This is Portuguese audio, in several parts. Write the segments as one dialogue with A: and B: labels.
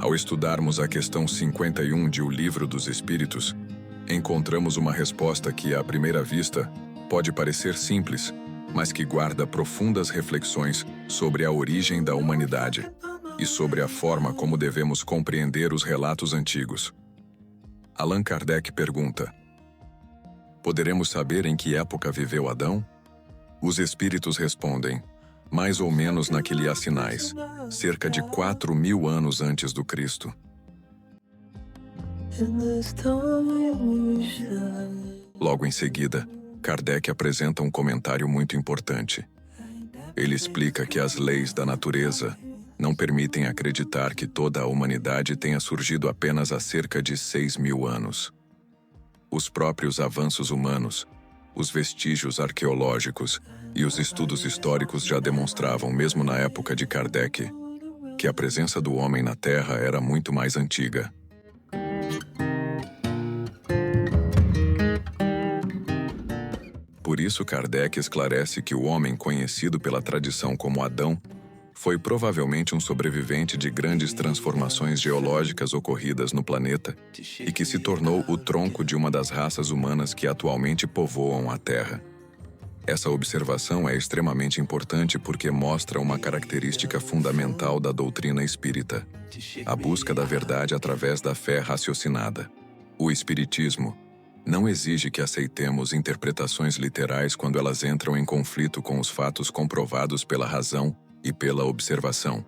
A: Ao estudarmos a questão 51 de O Livro dos Espíritos, encontramos uma resposta que, à primeira vista, pode parecer simples, mas que guarda profundas reflexões sobre a origem da humanidade e sobre a forma como devemos compreender os relatos antigos. Allan Kardec pergunta: poderemos saber em que época viveu Adão? Os espíritos respondem: mais ou menos na que lhe há sinais, cerca de 4.000 anos antes do Cristo. Logo em seguida, Kardec apresenta um comentário muito importante. Ele explica que as leis da natureza não permitem acreditar que toda a humanidade tenha surgido apenas há cerca de 6.000 anos. Os próprios avanços humanos, os vestígios arqueológicos e os estudos históricos já demonstravam, mesmo na época de Kardec, que a presença do homem na Terra era muito mais antiga. Por isso, Kardec esclarece que o homem conhecido pela tradição como Adão foi provavelmente um sobrevivente de grandes transformações geológicas ocorridas no planeta e que se tornou o tronco de uma das raças humanas que atualmente povoam a Terra. Essa observação é extremamente importante porque mostra uma característica fundamental da doutrina espírita: a busca da verdade através da fé raciocinada. O espiritismo não exige que aceitemos interpretações literais quando elas entram em conflito com os fatos comprovados pela razão e pela observação.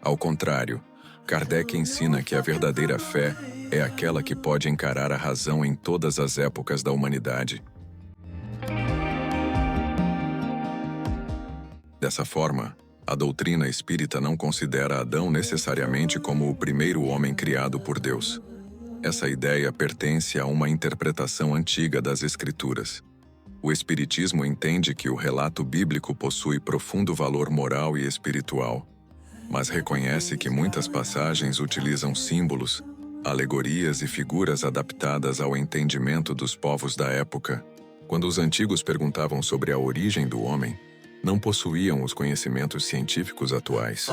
A: Ao contrário, Kardec ensina que a verdadeira fé é aquela que pode encarar a razão em todas as épocas da humanidade. Dessa forma, a doutrina espírita não considera Adão necessariamente como o primeiro homem criado por Deus. Essa ideia pertence a uma interpretação antiga das Escrituras. O Espiritismo entende que o relato bíblico possui profundo valor moral e espiritual, mas reconhece que muitas passagens utilizam símbolos, alegorias e figuras adaptadas ao entendimento dos povos da época. Quando os antigos perguntavam sobre a origem do homem, não possuíam os conhecimentos científicos atuais.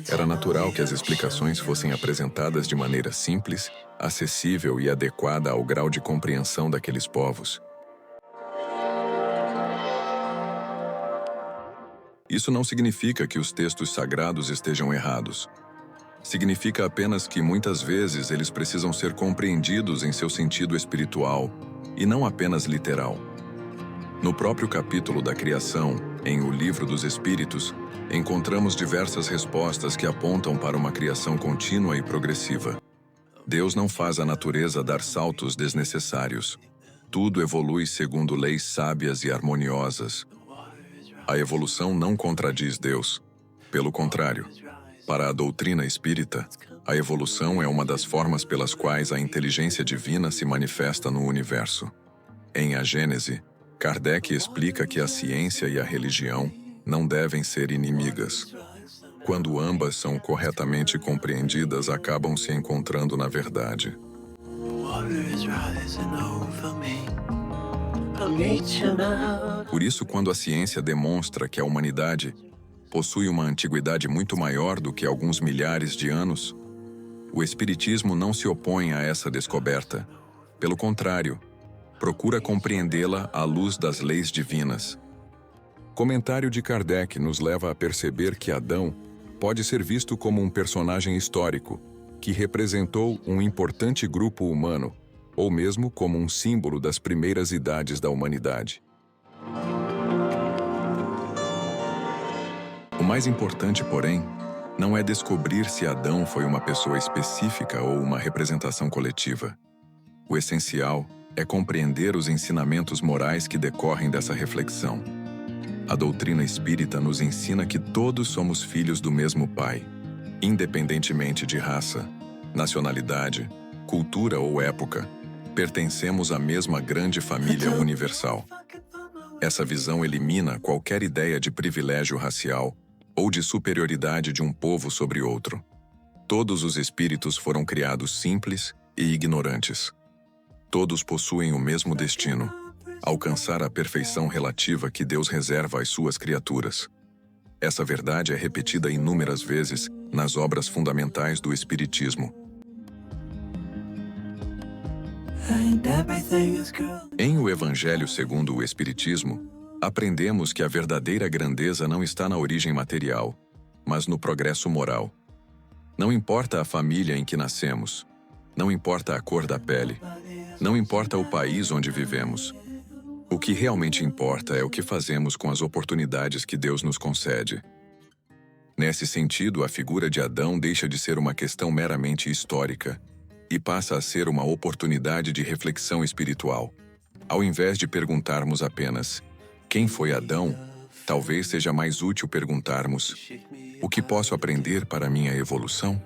A: Era natural que as explicações fossem apresentadas de maneira simples, acessível e adequada ao grau de compreensão daqueles povos. Isso não significa que os textos sagrados estejam errados. Significa apenas que muitas vezes eles precisam ser compreendidos em seu sentido espiritual e não apenas literal. No próprio capítulo da criação, em O Livro dos Espíritos, encontramos diversas respostas que apontam para uma criação contínua e progressiva. Deus não faz a natureza dar saltos desnecessários. Tudo evolui segundo leis sábias e harmoniosas. A evolução não contradiz Deus. Pelo contrário, para a doutrina espírita, a evolução é uma das formas pelas quais a inteligência divina se manifesta no universo. Em A Gênese, Kardec explica que a ciência e a religião não devem ser inimigas. Quando ambas são corretamente compreendidas, acabam se encontrando na verdade. Por isso, quando a ciência demonstra que a humanidade possui uma antiguidade muito maior do que alguns milhares de anos, o Espiritismo não se opõe a essa descoberta. Pelo contrário, procura compreendê-la à luz das leis divinas. Comentário de Kardec nos leva a perceber que Adão pode ser visto como um personagem histórico que representou um importante grupo humano, ou mesmo como um símbolo das primeiras idades da humanidade. O mais importante, porém, não é descobrir se Adão foi uma pessoa específica ou uma representação coletiva. O essencial é compreender os ensinamentos morais que decorrem dessa reflexão. A doutrina espírita nos ensina que todos somos filhos do mesmo Pai, independentemente de raça, nacionalidade, cultura ou época. Pertencemos à mesma grande família universal. Essa visão elimina qualquer ideia de privilégio racial ou de superioridade de um povo sobre outro. Todos os espíritos foram criados simples e ignorantes. Todos possuem o mesmo destino: alcançar a perfeição relativa que Deus reserva às suas criaturas. Essa verdade é repetida inúmeras vezes nas obras fundamentais do Espiritismo. Em O Evangelho segundo o Espiritismo, aprendemos que a verdadeira grandeza não está na origem material, mas no progresso moral. Não importa a família em que nascemos, não importa a cor da pele, não importa o país onde vivemos. O que realmente importa é o que fazemos com as oportunidades que Deus nos concede. Nesse sentido, a figura de Adão deixa de ser uma questão meramente histórica e passa a ser uma oportunidade de reflexão espiritual. Ao invés de perguntarmos apenas quem foi Adão, talvez seja mais útil perguntarmos: o que posso aprender para a minha evolução?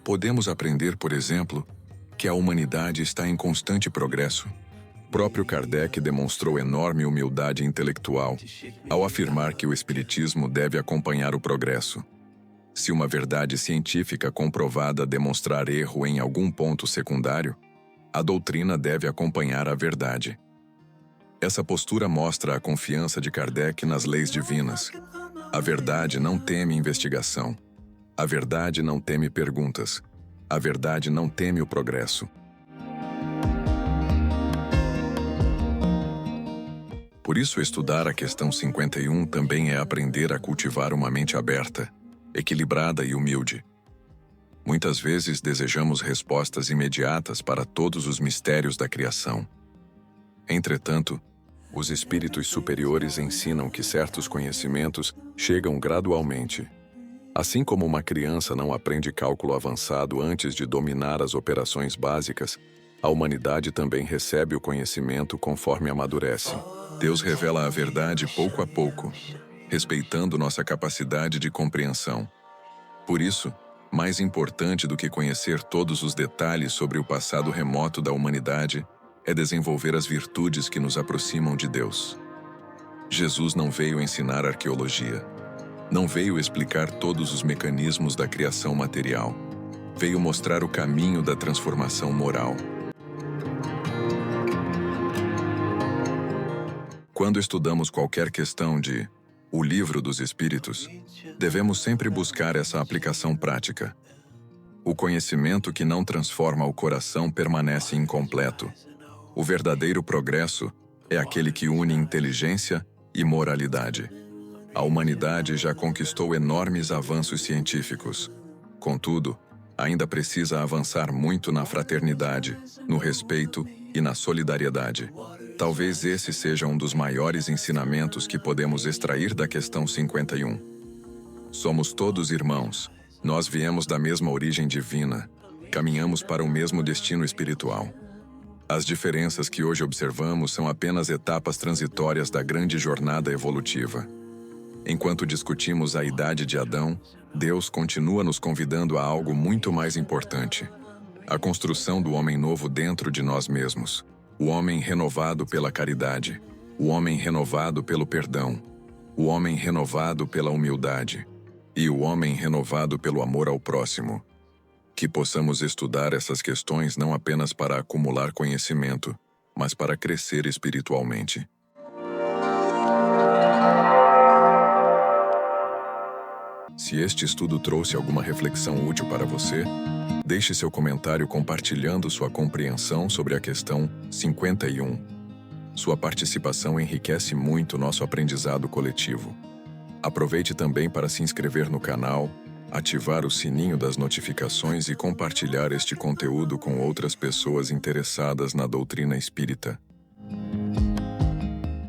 A: Podemos aprender, por exemplo, que a humanidade está em constante progresso. O próprio Kardec demonstrou enorme humildade intelectual ao afirmar que o Espiritismo deve acompanhar o progresso. Se uma verdade científica comprovada demonstrar erro em algum ponto secundário, a doutrina deve acompanhar a verdade. Essa postura mostra a confiança de Kardec nas leis divinas. A verdade não teme investigação. A verdade não teme perguntas. A verdade não teme o progresso. Por isso, estudar a questão 51 também é aprender a cultivar uma mente aberta, equilibrada e humilde. Muitas vezes desejamos respostas imediatas para todos os mistérios da criação. Entretanto, os espíritos superiores ensinam que certos conhecimentos chegam gradualmente. Assim como uma criança não aprende cálculo avançado antes de dominar as operações básicas, a humanidade também recebe o conhecimento conforme amadurece. Deus revela a verdade pouco a pouco, respeitando nossa capacidade de compreensão. Por isso, mais importante do que conhecer todos os detalhes sobre o passado remoto da humanidade é desenvolver as virtudes que nos aproximam de Deus. Jesus não veio ensinar arqueologia. Não veio explicar todos os mecanismos da criação material. Veio mostrar o caminho da transformação moral. Quando estudamos qualquer questão de O Livro dos Espíritos, devemos sempre buscar essa aplicação prática. O conhecimento que não transforma o coração permanece incompleto. O verdadeiro progresso é aquele que une inteligência e moralidade. A humanidade já conquistou enormes avanços científicos. Contudo, ainda precisa avançar muito na fraternidade, no respeito e na solidariedade. Talvez esse seja um dos maiores ensinamentos que podemos extrair da questão 51. Somos todos irmãos. Nós viemos da mesma origem divina. Caminhamos para o mesmo destino espiritual. As diferenças que hoje observamos são apenas etapas transitórias da grande jornada evolutiva. Enquanto discutimos a idade de Adão, Deus continua nos convidando a algo muito mais importante: a construção do homem novo dentro de nós mesmos. O homem renovado pela caridade, o homem renovado pelo perdão, o homem renovado pela humildade e o homem renovado pelo amor ao próximo. Que possamos estudar essas questões não apenas para acumular conhecimento, mas para crescer espiritualmente. Se este estudo trouxe alguma reflexão útil para você, deixe seu comentário compartilhando sua compreensão sobre a questão 51. Sua participação enriquece muito nosso aprendizado coletivo. Aproveite também para se inscrever no canal, ativar o sininho das notificações e compartilhar este conteúdo com outras pessoas interessadas na doutrina espírita.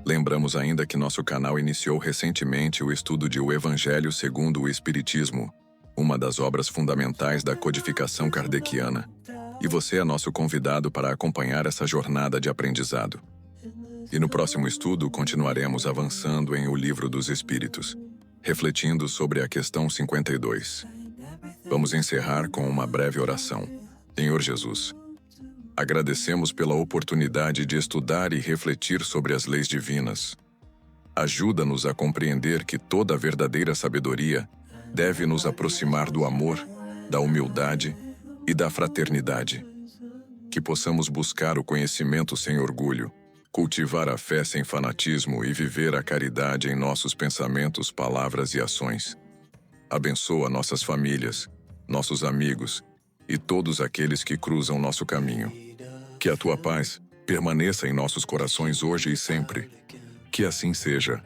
A: Lembramos ainda que nosso canal iniciou recentemente o estudo de O Evangelho segundo o Espiritismo, uma das obras fundamentais da codificação kardeciana, e você é nosso convidado para acompanhar essa jornada de aprendizado. E no próximo estudo continuaremos avançando em O Livro dos Espíritos, refletindo sobre a questão 52. Vamos encerrar com uma breve oração. Senhor Jesus, agradecemos pela oportunidade de estudar e refletir sobre as leis divinas. Ajuda-nos a compreender que toda a verdadeira sabedoria deve nos aproximar do amor, da humildade e da fraternidade. Que possamos buscar o conhecimento sem orgulho, cultivar a fé sem fanatismo e viver a caridade em nossos pensamentos, palavras e ações. Abençoa nossas famílias, nossos amigos e todos aqueles que cruzam nosso caminho. Que a tua paz permaneça em nossos corações hoje e sempre. Que assim seja.